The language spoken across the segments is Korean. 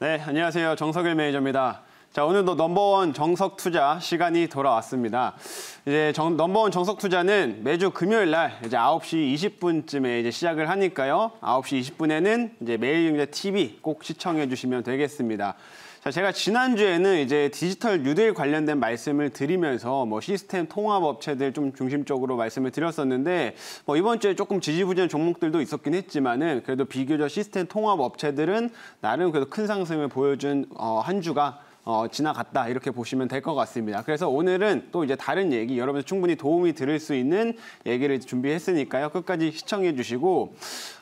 네, 안녕하세요. 정석일 매니저입니다. 자, 오늘도 넘버원 정석 투자 시간이 돌아왔습니다. 이제 넘버원 정석 투자는 매주 금요일 날 이제 9시 20분쯤에 이제 시작을 하니까요. 9시 20분에는 이제 매일경제 TV 꼭 시청해 주시면 되겠습니다. 자, 제가 지난주에는 이제 디지털 뉴딜 관련된 말씀을 드리면서 시스템 통합 업체들 좀 중심적으로 말씀을 드렸었는데 이번 주에 조금 지지부진한 종목들도 있었긴 했지만은 그래도 비교적 시스템 통합 업체들은 나름 그래도 큰 상승을 보여준 한 주가 지나갔다 이렇게 보시면 될 것 같습니다. 그래서 오늘은 또 이제 다른 얘기, 여러분들 충분히 도움이 드릴 수 있는 얘기를 준비했으니까요. 끝까지 시청해 주시고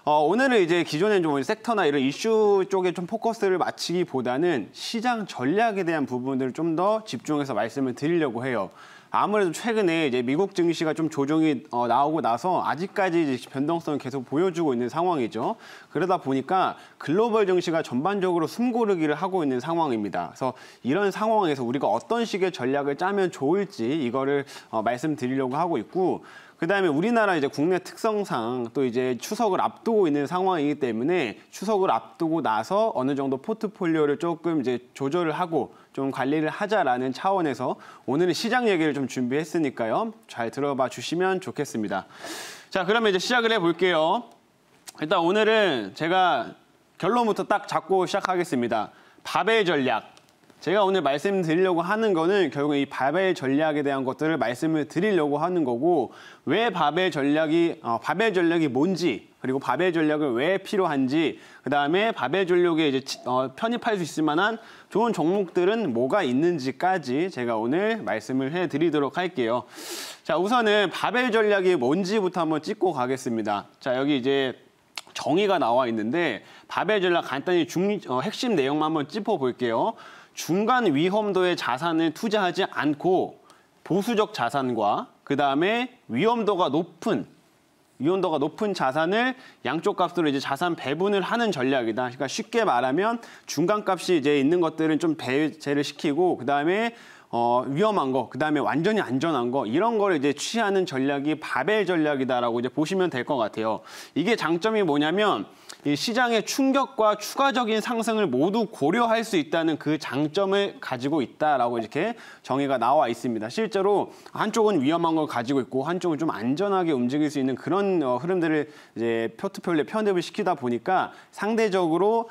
오늘은 이제 기존에 좀 섹터나 이런 이슈 쪽에 좀 포커스를 맞추기보다는 시장 전략에 대한 부분들을 좀 더 집중해서 말씀을 드리려고 해요. 아무래도 최근에 이제 미국 증시가 좀 조정이 나오고 나서 아직까지 이제 변동성을 계속 보여주고 있는 상황이죠. 그러다 보니까 글로벌 증시가 전반적으로 숨고르기를 하고 있는 상황입니다. 그래서 이런 상황에서 우리가 어떤 식의 전략을 짜면 좋을지 이거를 말씀드리려고 하고 있고, 그다음에 우리나라 이제 국내 특성상 또 이제 추석을 앞두고 있는 상황이기 때문에 추석을 앞두고 나서 어느 정도 포트폴리오를 조금 이제 조절을 하고 좀 관리를 하자라는 차원에서 오늘은 시장 얘기를 좀 준비했으니까요. 잘 들어봐 주시면 좋겠습니다. 자, 그러면 이제 시작을 해볼게요. 일단 오늘은 제가 결론부터 딱 잡고 시작하겠습니다. 바벨 전략. 제가 오늘 말씀드리려고 하는 거는 결국 이 바벨 전략에 대한 것들을 말씀을 드리려고 하는 거고, 왜 바벨 전략이 뭔지, 그리고 바벨 전략을 왜 필요한지, 그다음에 바벨 전략에 이제 편입할 수 있을 만한 좋은 종목들은 뭐가 있는지까지 제가 오늘 말씀을 해드리도록 할게요. 자, 우선은 바벨 전략이 뭔지부터 한번 찍고 가겠습니다. 자, 여기 이제 정의가 나와 있는데 바벨 전략 간단히 핵심 내용만 한번 짚어볼게요. 중간 위험도의 자산을 투자하지 않고 보수적 자산과 그다음에 위험도가 높은 자산을 양쪽 값으로 이제 자산 배분을 하는 전략이다. 그러니까 쉽게 말하면 중간값이 이제 있는 것들은 좀 배제를 시키고 그다음에 위험한 거, 그다음에 완전히 안전한 거, 이런 거를 이제 취하는 전략이 바벨 전략이다라고 이제 보시면 될 것 같아요. 이게 장점이 뭐냐면 이 시장의 충격과 추가적인 상승을 모두 고려할 수 있다는 그 장점을 가지고 있다라고 이렇게 정의가 나와 있습니다. 실제로 한쪽은 위험한 걸 가지고 있고 한쪽은 좀 안전하게 움직일 수 있는 그런 흐름들을 이제 포트폴리오에 편입을 시키다 보니까 상대적으로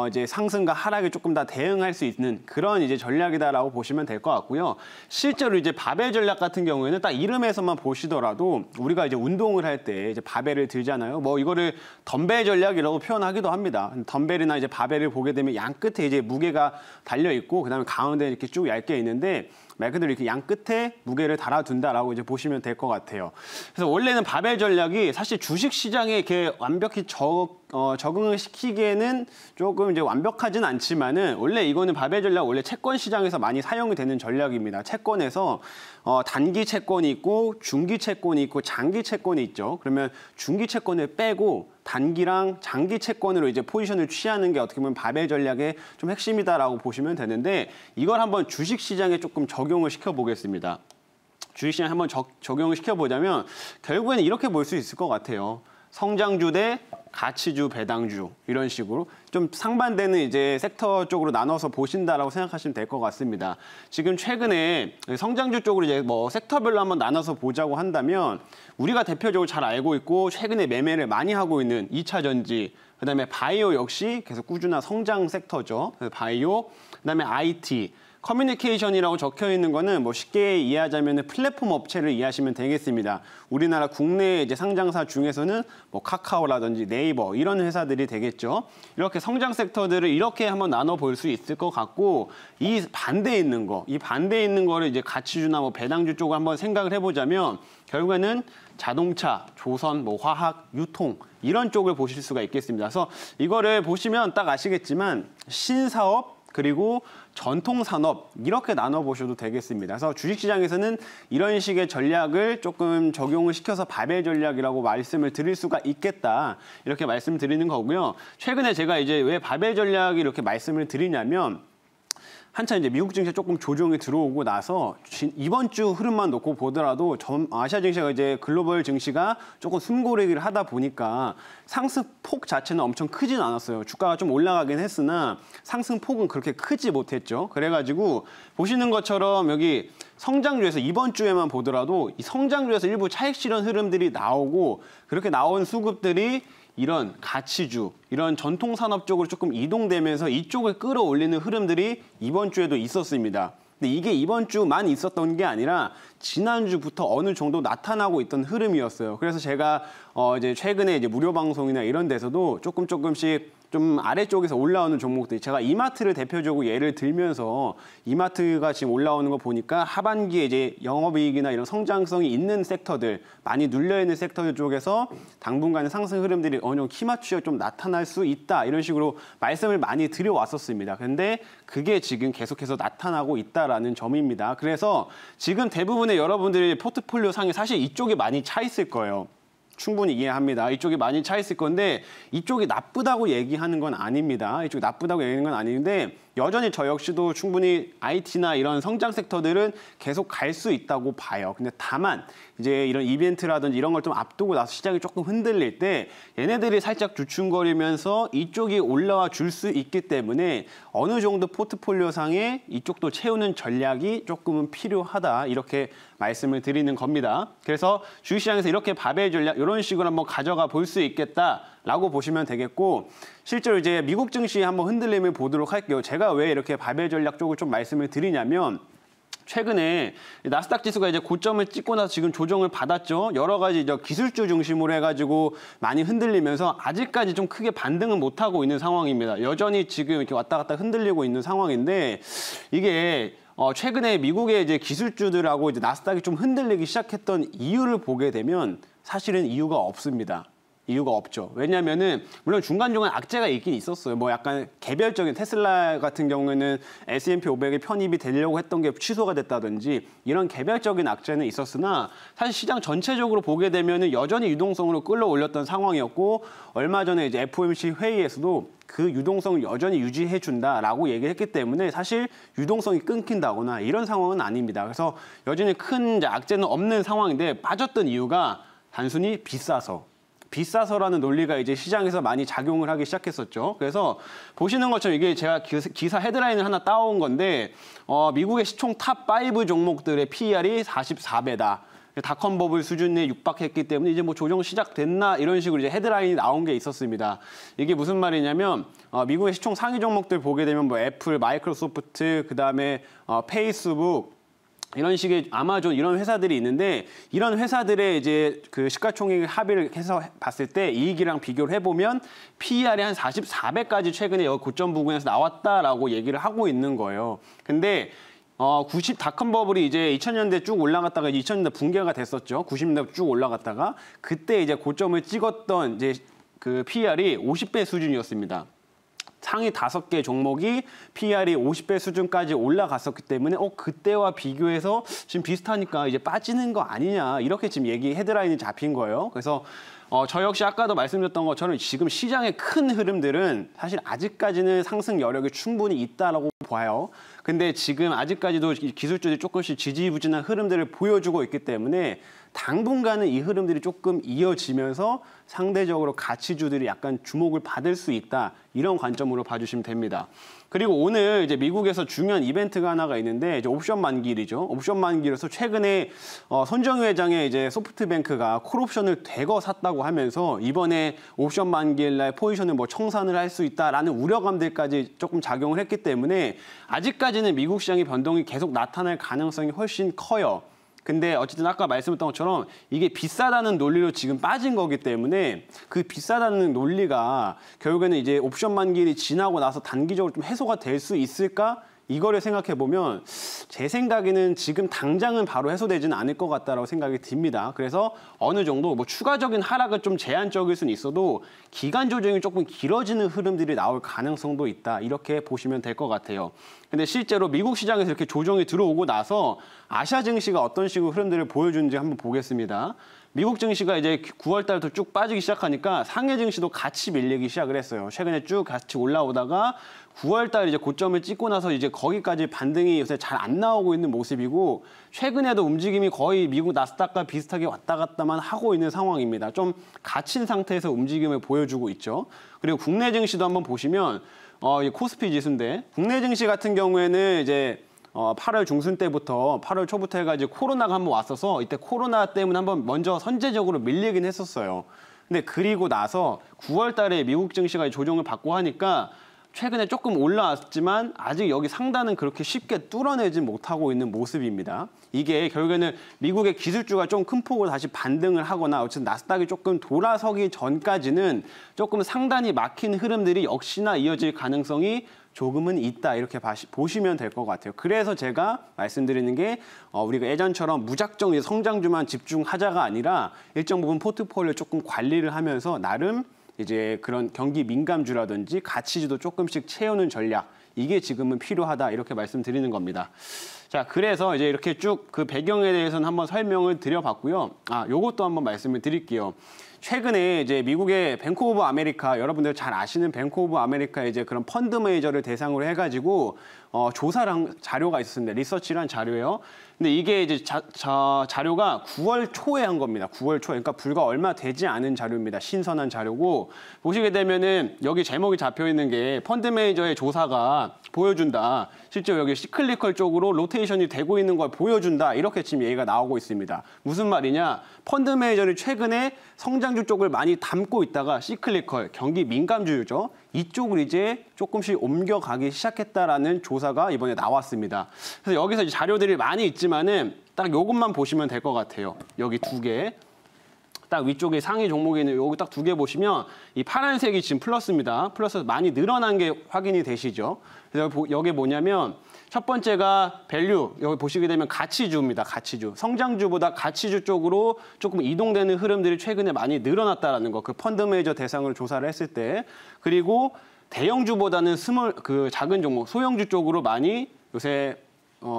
이제 상승과 하락에 조금 더 대응할 수 있는 그런 이제 전략이다라고 보시면 될 것 같고요. 실제로 이제 바벨 전략 같은 경우에는 딱 이름에서만 보시더라도 우리가 이제 운동을 할 때 이제 바벨을 들잖아요. 이거를 덤벨 전략이라고 표현하기도 합니다. 덤벨이나 이제 바벨을 보게 되면 양 끝에 이제 무게가 달려 있고 그다음에 가운데 이렇게 쭉 얇게 있는데 말 그대로 이렇게 양 끝에 무게를 달아둔다라고 이제 보시면 될 것 같아요. 그래서 원래는 바벨 전략이 사실 주식 시장에 이렇게 완벽히 적응을 시키기에는 조금 이제 완벽하진 않지만은 원래 이거는 바벨 전략 원래 채권 시장에서 많이 사용이 되는 전략입니다. 채권에서 단기 채권이 있고 중기 채권이 있고 장기 채권이 있죠. 그러면 중기 채권을 빼고 단기랑 장기 채권으로 이제 포지션을 취하는 게 어떻게 보면 바벨 전략의 좀 핵심이다라고 보시면 되는데, 이걸 한번 주식 시장에 조금 적용을 시켜 보겠습니다. 주식 시장에 한번 적용을 시켜 보자면 결국에는 이렇게 볼 수 있을 것 같아요. 성장주 대 가치주, 배당주, 이런 식으로 좀 상반되는 이제 섹터 쪽으로 나눠서 보신다라고 생각하시면 될 것 같습니다. 지금 최근에 성장주 쪽으로 이제 섹터별로 한번 나눠서 보자고 한다면 우리가 대표적으로 잘 알고 있고 최근에 매매를 많이 하고 있는 2차 전지, 그다음에 바이오 역시 계속 꾸준한 성장 섹터죠. 바이오, 그다음에 IT, 커뮤니케이션이라고 적혀 있는 거는 쉽게 이해하자면 플랫폼 업체를 이해하시면 되겠습니다. 우리나라 국내 이제 상장사 중에서는 카카오라든지 네이버 이런 회사들이 되겠죠. 이렇게 성장 섹터들을 이렇게 한번 나눠 볼 수 있을 것 같고, 이 반대에 있는 거를 이제 가치주나 배당주 쪽을 한번 생각을 해보자면 결국에는 자동차, 조선, 화학, 유통 이런 쪽을 보실 수가 있겠습니다. 그래서 이거를 보시면 딱 아시겠지만 신사업 그리고 전통산업 이렇게 나눠보셔도 되겠습니다. 그래서 주식시장에서는 이런 식의 전략을 조금 적용을 시켜서 바벨 전략이라고 말씀을 드릴 수가 있겠다, 이렇게 말씀드리는 거고요. 최근에 제가 이제 왜 바벨 전략이 이렇게 말씀을 드리냐면 한참 이제 미국 증시가 조금 조정이 들어오고 나서 이번 주 흐름만 놓고 보더라도 아시아 증시가 이제 글로벌 증시가 조금 숨고르기를 하다 보니까 상승폭 자체는 엄청 크진 않았어요. 주가가 좀 올라가긴 했으나 상승폭은 그렇게 크지 못했죠. 그래가지고 보시는 것처럼 여기 성장주에서 이번 주에만 보더라도 이 성장주에서 일부 차익 실현 흐름들이 나오고 그렇게 나온 수급들이 이런 가치주, 이런 전통 산업 쪽으로 조금 이동되면서 이쪽을 끌어올리는 흐름들이 이번 주에도 있었습니다. 근데 이게 이번 주만 있었던 게 아니라 지난주부터 어느 정도 나타나고 있던 흐름이었어요. 그래서 제가 이제 최근에 이제 무료 방송이나 이런 데서도 조금씩 좀 아래쪽에서 올라오는 종목들, 제가 이마트를 대표적으로 예를 들면서 이마트가 지금 올라오는 거 보니까 하반기에 이제 영업이익이나 이런 성장성이 있는 섹터들, 많이 눌려있는 섹터들 쪽에서 당분간의 상승 흐름들이 어느 정도 키 맞추어 좀 나타날 수 있다, 이런 식으로 말씀을 많이 드려왔었습니다. 근데 그게 지금 계속해서 나타나고 있다라는 점입니다. 그래서 지금 대부분의 여러분들의 포트폴리오 상에 사실 이쪽이 많이 차 있을 거예요. 충분히 이해합니다. 이쪽이 많이 차 있을 건데 이쪽이 나쁘다고 얘기하는 건 아닙니다. 이쪽이 나쁘다고 얘기하는 건 아닌데 여전히 저 역시도 충분히 IT나 이런 성장 섹터들은 계속 갈 수 있다고 봐요. 근데 다만 이제 이런 이벤트라든지 이런 걸 좀 앞두고 나서 시장이 조금 흔들릴 때 얘네들이 살짝 주춤거리면서 이쪽이 올라와 줄 수 있기 때문에 어느 정도 포트폴리오 상에 이쪽도 채우는 전략이 조금은 필요하다, 이렇게 말씀을 드리는 겁니다. 그래서 주식시장에서 이렇게 바벨 전략 이런 식으로 한번 가져가 볼 수 있겠다라고 보시면 되겠고, 실제로 이제 미국 증시 한번 흔들림을 보도록 할게요. 제가 왜 이렇게 바벨 전략 쪽을 좀 말씀을 드리냐면, 최근에 나스닥 지수가 이제 고점을 찍고 나서 지금 조정을 받았죠. 여러 가지 이제 기술주 중심으로 해가지고 많이 흔들리면서 아직까지 좀 크게 반등은 못하고 있는 상황입니다. 여전히 지금 이렇게 왔다 갔다 흔들리고 있는 상황인데, 이게 최근에 미국의 이제 기술주들하고 이제 나스닥이 좀 흔들리기 시작했던 이유를 보게 되면 사실은 이유가 없습니다. 이유가 없죠. 왜냐면은 물론 중간중간 악재가 있긴 있었어요. 뭐 약간 개별적인 테슬라 같은 경우에는 S&P 500에 편입이 되려고 했던 게 취소가 됐다든지 이런 개별적인 악재는 있었으나 사실 시장 전체적으로 보게 되면은 여전히 유동성으로 끌어올렸던 상황이었고, 얼마 전에 이제 FOMC 회의에서도 그 유동성을 여전히 유지해준다라고 얘기를 했기 때문에 사실 유동성이 끊긴다거나 이런 상황은 아닙니다. 그래서 여전히 큰 이제 악재는 없는 상황인데 빠졌던 이유가 단순히 비싸서라는 논리가 이제 시장에서 많이 작용을 하기 시작했었죠. 그래서 보시는 것처럼 이게 제가 기사 헤드라인을 하나 따온 건데, 미국의 시총 탑5 종목들의 PER이 44배다. 닷컴 버블 수준에 육박했기 때문에 이제 뭐 조정 시작됐나, 이런 식으로 이제 헤드라인이 나온 게 있었습니다. 이게 무슨 말이냐면 미국의 시총 상위 종목들 보게 되면 뭐 애플, 마이크로소프트, 그다음에 페이스북, 이런 식의 아마존, 이런 회사들이 있는데, 이런 회사들의 이제 그 시가총액 합의를 해서 봤을 때 이익이랑 비교를 해보면 PER이 한 44배까지 최근에 여기 고점 부근에서 나왔다라고 얘기를 하고 있는 거예요. 근데 90 닷컴 버블이 이제 2000년대 쭉 올라갔다가 2000년대 붕괴가 됐었죠. 90년대 쭉 올라갔다가 그때 이제 고점을 찍었던 이제 그 PER이 50배 수준이었습니다. 상위 5개 종목이 PER이 50배 수준까지 올라갔었기 때문에 그때와 비교해서 지금 비슷하니까 이제 빠지는 거 아니냐, 이렇게 지금 헤드라인이 잡힌 거예요. 그래서 저 역시 아까도 말씀드렸던 것처럼 지금 시장의 큰 흐름들은 사실 아직까지는 상승 여력이 충분히 있다라고 봐요. 근데 지금 아직까지도 기술주들이 조금씩 지지부진한 흐름들을 보여주고 있기 때문에 당분간은 이 흐름들이 조금 이어지면서 상대적으로 가치주들이 약간 주목을 받을 수 있다, 이런 관점으로 봐주시면 됩니다. 그리고 오늘 이제 미국에서 중요한 이벤트가 하나가 있는데 이제 옵션 만기일이죠. 옵션 만기일에서 최근에 손정유 회장의 이제 소프트뱅크가 콜옵션을 대거 샀다고 하면서 이번에 옵션 만기일 날 포지션을 뭐 청산을 할 수 있다라는 우려감들까지 조금 작용을 했기 때문에 아직까지는 미국 시장의 변동이 계속 나타날 가능성이 훨씬 커요. 근데 어쨌든 아까 말씀드렸던 것처럼 이게 비싸다는 논리로 지금 빠진 거기 때문에 그 비싸다는 논리가 결국에는 이제 옵션 만기일이 지나고 나서 단기적으로 좀 해소가 될 수 있을까? 이거를 생각해 보면 제 생각에는 지금 당장은 바로 해소되지는 않을 것 같다라고 생각이 듭니다. 그래서 어느 정도 뭐 추가적인 하락은 좀 제한적일 수는 있어도 기간 조정이 조금 길어지는 흐름들이 나올 가능성도 있다, 이렇게 보시면 될 것 같아요. 근데 실제로 미국 시장에서 이렇게 조정이 들어오고 나서 아시아 증시가 어떤 식으로 흐름들을 보여주는지 한번 보겠습니다. 미국 증시가 이제 9월 달부터 쭉 빠지기 시작하니까 상해 증시도 같이 밀리기 시작을 했어요. 최근에 쭉 같이 올라오다가 9월 달 이제 고점을 찍고 나서 이제 거기까지 반등이 요새 잘 안 나오고 있는 모습이고 최근에도 움직임이 거의 미국 나스닥과 비슷하게 왔다 갔다만 하고 있는 상황입니다. 좀 갇힌 상태에서 움직임을 보여주고 있죠. 그리고 국내 증시도 한번 보시면 이 코스피 지수인데 국내 증시 같은 경우에는 이제 8월 중순 때부터 8월 초부터 해가지고 코로나가 한번 왔어서 이때 코로나 때문에 한번 먼저 선제적으로 밀리긴 했었어요. 근데 그리고 나서 9월 달에 미국 증시가 조정을 받고 하니까 최근에 조금 올라왔지만 아직 여기 상단은 그렇게 쉽게 뚫어내지 못하고 있는 모습입니다. 이게 결국에는 미국의 기술주가 좀 큰 폭으로 다시 반등을 하거나 어쨌든 나스닥이 조금 돌아서기 전까지는 조금 상단이 막힌 흐름들이 역시나 이어질 가능성이 조금은 있다 이렇게 보시면 될 것 같아요. 그래서 제가 말씀드리는 게 우리가 예전처럼 무작정 성장주만 집중하자가 아니라 일정 부분 포트폴리오 조금 관리를 하면서 나름 이제 그런 경기 민감주라든지 가치주도 조금씩 채우는 전략 이게 지금은 필요하다 이렇게 말씀드리는 겁니다. 자, 그래서 이제 이렇게 쭉 그 배경에 대해서는 한번 설명을 드려봤고요. 요것도 한번 말씀을 드릴게요. 최근에 이제 미국의 뱅크 오브 아메리카 여러분들 잘 아시는 뱅크 오브 아메리카 이제 그런 펀드 매니저를 대상으로 해가지고 조사랑 자료가 있었습니다. 리서치란 자료예요. 근데 이게 이제 자료가 9월 초에 한 겁니다. 9월 초에. 그러니까 불과 얼마 되지 않은 자료입니다. 신선한 자료고 보시게 되면은 여기 제목이 잡혀 있는 게 펀드 매니저의 조사가 보여준다. 실제로 여기 시클리컬 쪽으로 로테이션이 되고 있는 걸 보여준다. 이렇게 지금 얘기가 나오고 있습니다. 무슨 말이냐? 펀드 매니저는 최근에 성장주 쪽을 많이 담고 있다가 시클리컬, 경기 민감주죠. 이쪽을 이제 조금씩 옮겨가기 시작했다라는 조사가 이번에 나왔습니다. 그래서 여기서 이제 자료들이 많이 있지만은 딱 이것만 보시면 될 것 같아요. 여기 두 개. 딱 위쪽에 상위 종목에 있는 여기 딱 두 개 보시면 이 파란색이 지금 플러스입니다. 플러스 많이 늘어난 게 확인이 되시죠. 그래서 여기 뭐냐면 첫 번째가 밸류, 여기 보시게 되면 가치주입니다. 가치주. 성장주보다 가치주 쪽으로 조금 이동되는 흐름들이 최근에 많이 늘어났다는 거. 그 펀드 매니저 대상으로 조사를 했을 때. 그리고 대형주보다는 작은 종목, 소형주 쪽으로 많이 요새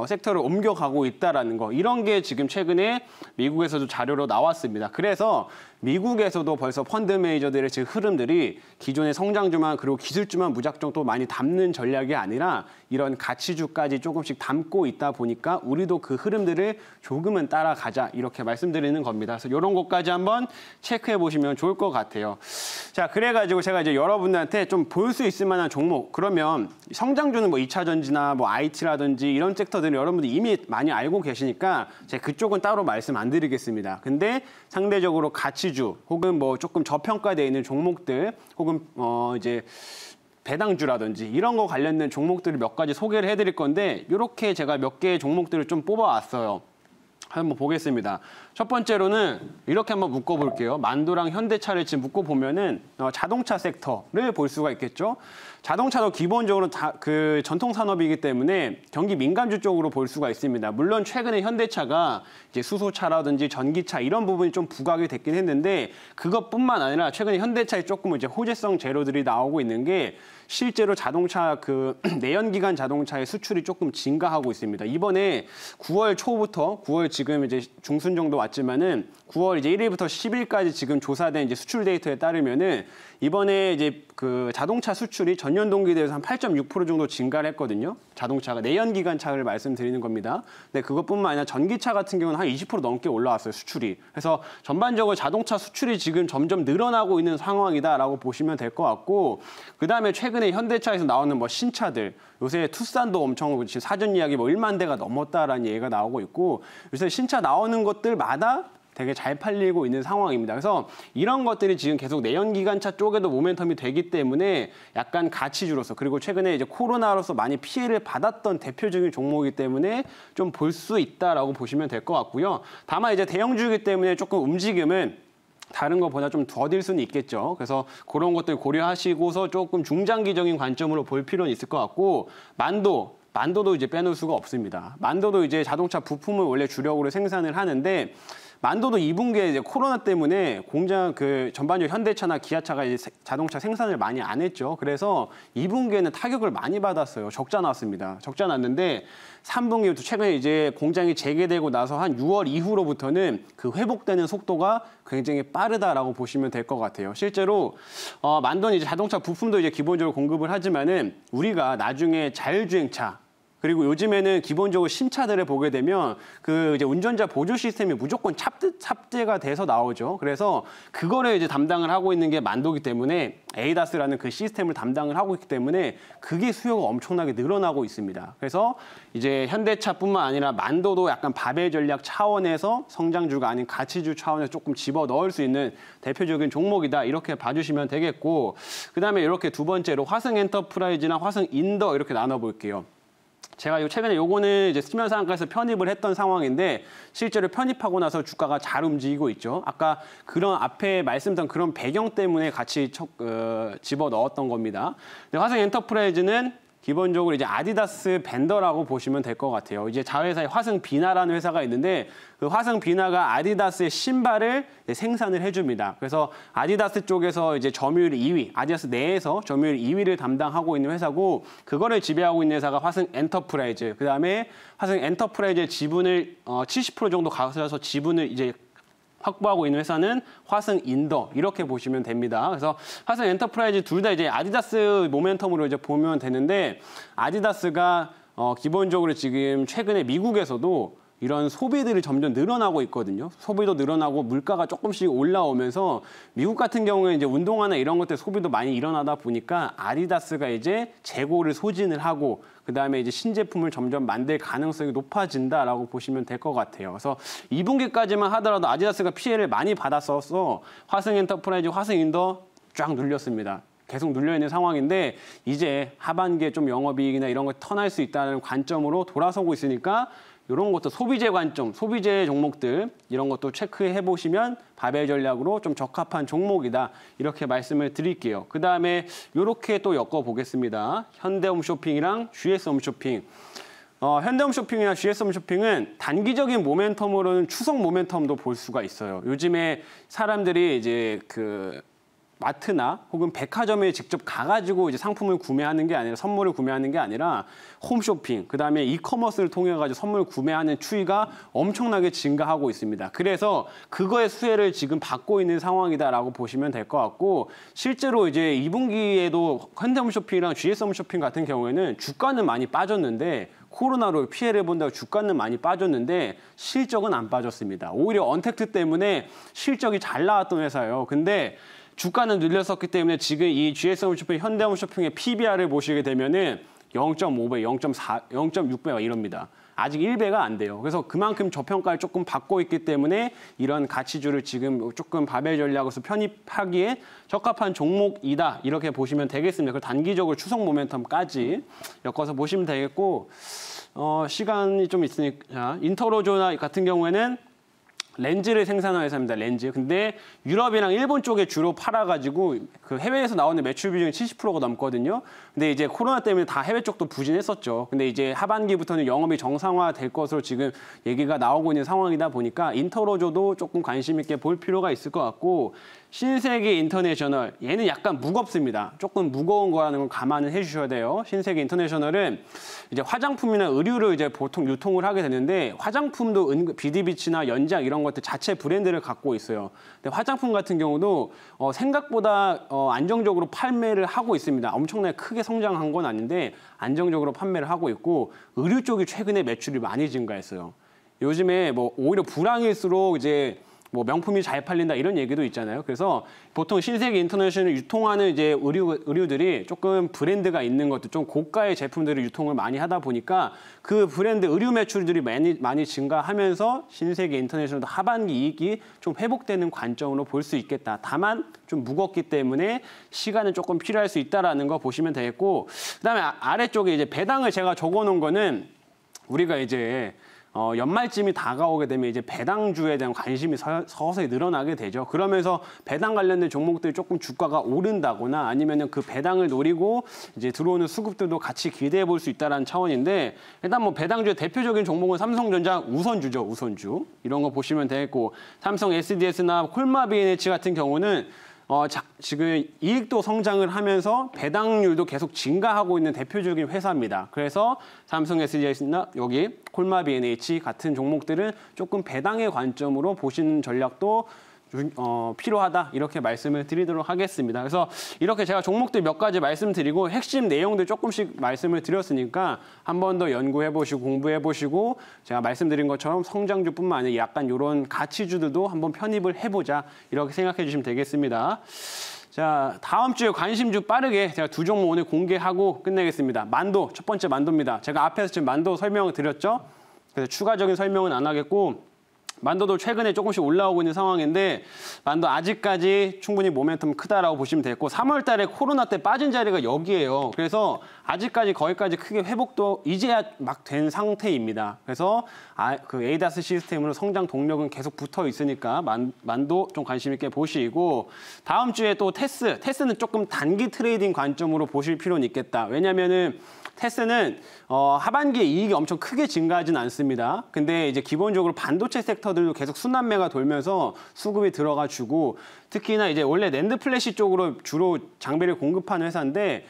섹터를 옮겨가고 있다는 거. 이런 게 지금 최근에 미국에서도 자료로 나왔습니다. 그래서 미국에서도 벌써 펀드 매니저들의 지금 흐름들이 기존의 성장주만 그리고 기술주만 무작정 또 많이 담는 전략이 아니라 이런 가치주까지 조금씩 담고 있다 보니까 우리도 그 흐름들을 조금은 따라가자 이렇게 말씀드리는 겁니다. 그래서 이런 것까지 한번 체크해 보시면 좋을 것 같아요. 자, 그래가지고 제가 이제 여러분들한테 좀 볼 수 있을 만한 종목 그러면 성장주는 뭐 2차 전지나 뭐 IT라든지 이런 섹터들은 여러분들이 이미 많이 알고 계시니까 제가 그쪽은 따로 말씀 안 드리겠습니다. 근데 상대적으로 가치주 혹은 뭐 조금 저평가되어 있는 종목들 혹은 이제 배당주라든지 이런 거 관련된 종목들을 몇 가지 소개를 해드릴 건데 이렇게 제가 몇 개의 종목들을 좀 뽑아왔어요. 한번 보겠습니다. 첫 번째로는 이렇게 한번 묶어볼게요. 만도랑 현대차를 지금 묶어보면은 자동차 섹터를 볼 수가 있겠죠. 자동차도 기본적으로 그 전통 산업이기 때문에 경기 민감주 쪽으로 볼 수가 있습니다. 물론 최근에 현대차가 이제 수소차라든지 전기차 이런 부분이 좀 부각이 됐긴 했는데 그것뿐만 아니라 최근에 현대차에 조금 이제 호재성 재료들이 나오고 있는 게 실제로 자동차 그 내연기관 자동차의 수출이 조금 증가하고 있습니다. 이번에 9월 초부터 9월 지금 이제 중순 정도 왔지만은 9월 이제 1일부터 10일까지 지금 조사된 이제 수출 데이터에 따르면은 이번에 이제 그 자동차 수출이 전년 동기 대비해서 한 8.6% 정도 증가를 했거든요. 자동차가 내연기관 차를 말씀드리는 겁니다. 근데 그것뿐만 아니라 전기차 같은 경우는 한 20% 넘게 올라왔어요, 수출이. 그래서 전반적으로 자동차 수출이 지금 점점 늘어나고 있는 상황이다라고 보시면 될 것 같고 그다음에 최근에 현대차에서 나오는 뭐 신차들 요새 투싼도 엄청 지금 사전 예약이 뭐 1만 대가 넘었다라는 얘기가 나오고 있고 요새 신차 나오는 것들마다 되게 잘 팔리고 있는 상황입니다. 그래서 이런 것들이 지금 계속 내연기관차 쪽에도 모멘텀이 되기 때문에 약간 가치주로서 그리고 최근에 이제 코로나로서 많이 피해를 받았던 대표적인 종목이기 때문에 좀 볼 수 있다라고 보시면 될 것 같고요. 다만 이제 대형주이기 때문에 조금 움직임은 다른 것보다 좀 더딜 수는 있겠죠. 그래서 그런 것들 고려하시고서 조금 중장기적인 관점으로 볼 필요는 있을 것 같고 만도도 이제 빼놓을 수가 없습니다. 만도도 이제 자동차 부품을 원래 주력으로 생산을 하는데 만도도 2분기에 이제 코로나 때문에 공장 전반적으로 현대차나 기아차가 이제 자동차 생산을 많이 안 했죠. 그래서 2분기에는 타격을 많이 받았어요. 적자 났습니다. 적자 났는데 3분기부터 최근에 이제 공장이 재개되고 나서 한 6월 이후로부터는 그 회복되는 속도가 굉장히 빠르다라고 보시면 될 것 같아요. 실제로 만도는 이제 자동차 부품도 이제 기본적으로 공급을 하지만은 우리가 나중에 자율주행차 그리고 요즘에는 기본적으로 신차들을 보게 되면 그 이제 운전자 보조 시스템이 무조건 탑재가 돼서 나오죠. 그래서 그거를 이제 담당을 하고 있는 게 만도기 때문에 에이다스라는 그 시스템을 담당을 하고 있기 때문에 그게 수요가 엄청나게 늘어나고 있습니다. 그래서 이제 현대차뿐만 아니라 만도도 약간 바벨 전략 차원에서 성장주가 아닌 가치주 차원에서 조금 집어 넣을 수 있는 대표적인 종목이다. 이렇게 봐주시면 되겠고, 그다음에 이렇게 두 번째로 화승 엔터프라이즈나 화승 인더 이렇게 나눠볼게요. 제가 최근에 요거는 이제 수면상가에서 편입을 했던 상황인데 실제로 편입하고 나서 주가가 잘 움직이고 있죠. 아까 그런 앞에 말씀드린 그런 배경 때문에 같이 집어 넣었던 겁니다. 근데 화승 엔터프라이즈는 기본적으로 이제 아디다스 벤더라고 보시면 될 것 같아요. 이제 자회사에 화승 비나라는 회사가 있는데 그 화승 비나가 아디다스의 신발을 생산을 해줍니다. 그래서 아디다스 쪽에서 이제 점유율 2위, 아디다스 내에서 점유율 2위를 담당하고 있는 회사고 그거를 지배하고 있는 회사가 화승 엔터프라이즈. 그다음에 화승 엔터프라이즈의 지분을 70% 정도 가져서 지분을 이제 확보하고 있는 회사는 화승 인더 이렇게 보시면 됩니다. 그래서 화승 엔터프라이즈 둘 다 이제 아디다스 모멘텀으로 이제 보면 되는데 아디다스가 기본적으로 지금 최근에 미국에서도 이런 소비들이 점점 늘어나고 있거든요. 소비도 늘어나고 물가가 조금씩 올라오면서 미국 같은 경우에 이제 운동화나 이런 것들 소비도 많이 일어나다 보니까 아디다스가 이제 재고를 소진을 하고 그다음에 이제 신제품을 점점 만들 가능성이 높아진다라고 보시면 될 것 같아요. 그래서 2분기까지만 하더라도 아디다스가 피해를 많이 받았어서 화승 엔터프라이즈, 화승 인더 쫙 눌렸습니다. 계속 눌려있는 상황인데 이제 하반기에 좀 영업이익이나 이런 걸 턴할 수 있다는 관점으로 돌아서고 있으니까 이런 것도 소비재 관점, 소비재 종목들 이런 것도 체크해 보시면 바벨 전략으로 좀 적합한 종목이다. 이렇게 말씀을 드릴게요. 그다음에 이렇게 또 엮어보겠습니다. 현대홈쇼핑이랑 GS홈쇼핑. 현대홈쇼핑이나 GS홈쇼핑은 단기적인 모멘텀으로는 추석 모멘텀도 볼 수가 있어요. 요즘에 사람들이 이제 마트나 혹은 백화점에 직접 가가지고 이제 상품을 구매하는 게 아니라 선물을 구매하는 게 아니라 홈쇼핑, 그다음에 이커머스를 통해 가지고 선물 구매하는 추이가 엄청나게 증가하고 있습니다. 그래서 그거의 수혜를 지금 받고 있는 상황이다라고 보시면 될 것 같고 실제로 이제 2분기에도 현대홈쇼핑이랑 GS홈쇼핑 같은 경우에는 주가는 많이 빠졌는데 코로나로 피해를 본다고 주가는 많이 빠졌는데 실적은 안 빠졌습니다. 오히려 언택트 때문에 실적이 잘 나왔던 회사예요. 근데 주가는 늘렸었기 때문에 지금 이 GS홈쇼핑, 현대홈쇼핑의 PBR을 보시게 되면은 0.5배, 0.4, 0.6배가 이럽니다. 아직 1배가 안 돼요. 그래서 그만큼 저평가를 조금 받고 있기 때문에 이런 가치주를 지금 조금 바벨 전략으로서 편입하기에 적합한 종목이다. 이렇게 보시면 되겠습니다. 그리고 단기적으로 추석 모멘텀까지 엮어서 보시면 되겠고 시간이 좀 있으니까 인터로조나 같은 경우에는 렌즈를 생산하는 회사입니다. 렌즈. 근데 유럽이랑 일본 쪽에 주로 팔아가지고 그 해외에서 나오는 매출 비중이 70%가 넘거든요. 근데 이제 코로나 때문에 다 해외 쪽도 부진했었죠. 근데 이제 하반기부터는 영업이 정상화될 것으로 지금 얘기가 나오고 있는 상황이다 보니까 인터로조도 조금 관심 있게 볼 필요가 있을 것 같고 신세계 인터내셔널 얘는 약간 무겁습니다. 조금 무거운 거라는 걸 감안을 해주셔야 돼요. 신세계 인터내셔널은 이제 화장품이나 의류를 이제 보통 유통을 하게 되는데 화장품도 비디비치나 연작 이런 것들 자체 브랜드를 갖고 있어요. 근데 화장품 같은 경우도 생각보다 안정적으로 판매를 하고 있습니다. 엄청나게 크게 성장한 건 아닌데 안정적으로 판매를 하고 있고 의류 쪽이 최근에 매출이 많이 증가했어요. 요즘에 뭐 오히려 불황일수록 이제 뭐 명품이 잘 팔린다 이런 얘기도 있잖아요. 그래서 보통 신세계 인터내셔널 유통하는 이제 의류들이 조금 브랜드가 있는 것들, 좀 고가의 제품들을 유통을 많이 하다 보니까 그 브랜드 의류 매출들이 많이 증가하면서 신세계 인터내셔널도 하반기 이익이 좀 회복되는 관점으로 볼 수 있겠다. 다만 좀 무겁기 때문에 시간은 조금 필요할 수 있다라는 거 보시면 되겠고, 그다음에 아래쪽에 이제 배당을 제가 적어놓은 거는 우리가 이제 연말쯤이 다가오게 되면 이제 배당주에 대한 관심이 서서히 늘어나게 되죠. 그러면서 배당 관련된 종목들이 조금 주가가 오른다거나 아니면은 그 배당을 노리고 이제 들어오는 수급들도 같이 기대해 볼 수 있다는 차원인데 일단 뭐 배당주의 대표적인 종목은 삼성전자 우선주죠. 우선주. 이런 거 보시면 되겠고 삼성 SDS나 콜마 B&H 같은 경우는 지금 이익도 성장을 하면서 배당률도 계속 증가하고 있는 대표적인 회사입니다. 그래서 삼성 SDS나 여기 콜마 B&H 같은 종목들은 조금 배당의 관점으로 보시는 전략도 필요하다 이렇게 말씀을 드리도록 하겠습니다. 그래서 이렇게 제가 종목들 몇 가지 말씀드리고 핵심 내용들 조금씩 말씀을 드렸으니까 한 번 더 연구해보시고 공부해보시고 제가 말씀드린 것처럼 성장주뿐만 아니라 약간 이런 가치주들도 한번 편입을 해보자 이렇게 생각해 주시면 되겠습니다. 자, 다음 주에 관심주 빠르게 제가 두 종목 오늘 공개하고 끝내겠습니다. 만도, 첫 번째 만도입니다. 제가 앞에서 지금 만도 설명을 드렸죠. 그래서 추가적인 설명은 안 하겠고 만도도 최근에 조금씩 올라오고 있는 상황인데 만도 아직까지 충분히 모멘텀 크다라고 보시면 되겠고 3월 달에 코로나 때 빠진 자리가 여기예요. 그래서 아직까지 거기까지 크게 회복도 이제야 막 된 상태입니다. 그래서 그 에이다스 시스템으로 성장 동력은 계속 붙어 있으니까 만도 좀 관심 있게 보시고 다음 주에 또 테스는 조금 단기 트레이딩 관점으로 보실 필요는 있겠다. 왜냐면은 테스는 하반기에 이익이 엄청 크게 증가하진 않습니다. 근데 이제 기본적으로 반도체 섹터들도 계속 순환매가 돌면서 수급이 들어가지고 특히나 이제 원래 낸드 플래시 쪽으로 주로 장비를 공급하는 회사인데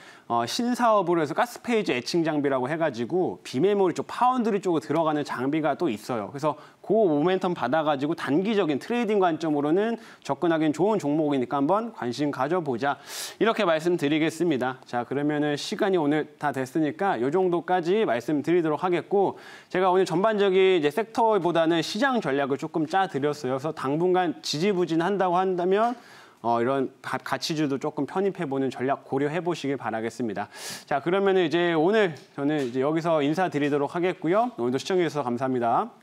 신사업으로 해서 가스페이지 애칭 장비라고 해가지고 비메모리 쪽, 파운드리 쪽으로 들어가는 장비가 또 있어요. 그래서 그 모멘텀 받아가지고 단기적인 트레이딩 관점으로는 접근하기는 좋은 종목이니까 한번 관심 가져보자. 이렇게 말씀드리겠습니다. 자, 그러면은 시간이 오늘 다 됐으니까 이 정도까지 말씀드리도록 하겠고 제가 오늘 전반적인 이제 섹터보다는 시장 전략을 조금 짜드렸어요. 그래서 당분간 지지부진한다고 한다면 이런 가치주도 조금 편입해보는 전략 고려해보시길 바라겠습니다. 자, 그러면 이제 오늘 저는 이제 여기서 인사드리도록 하겠고요. 오늘도 시청해주셔서 감사합니다.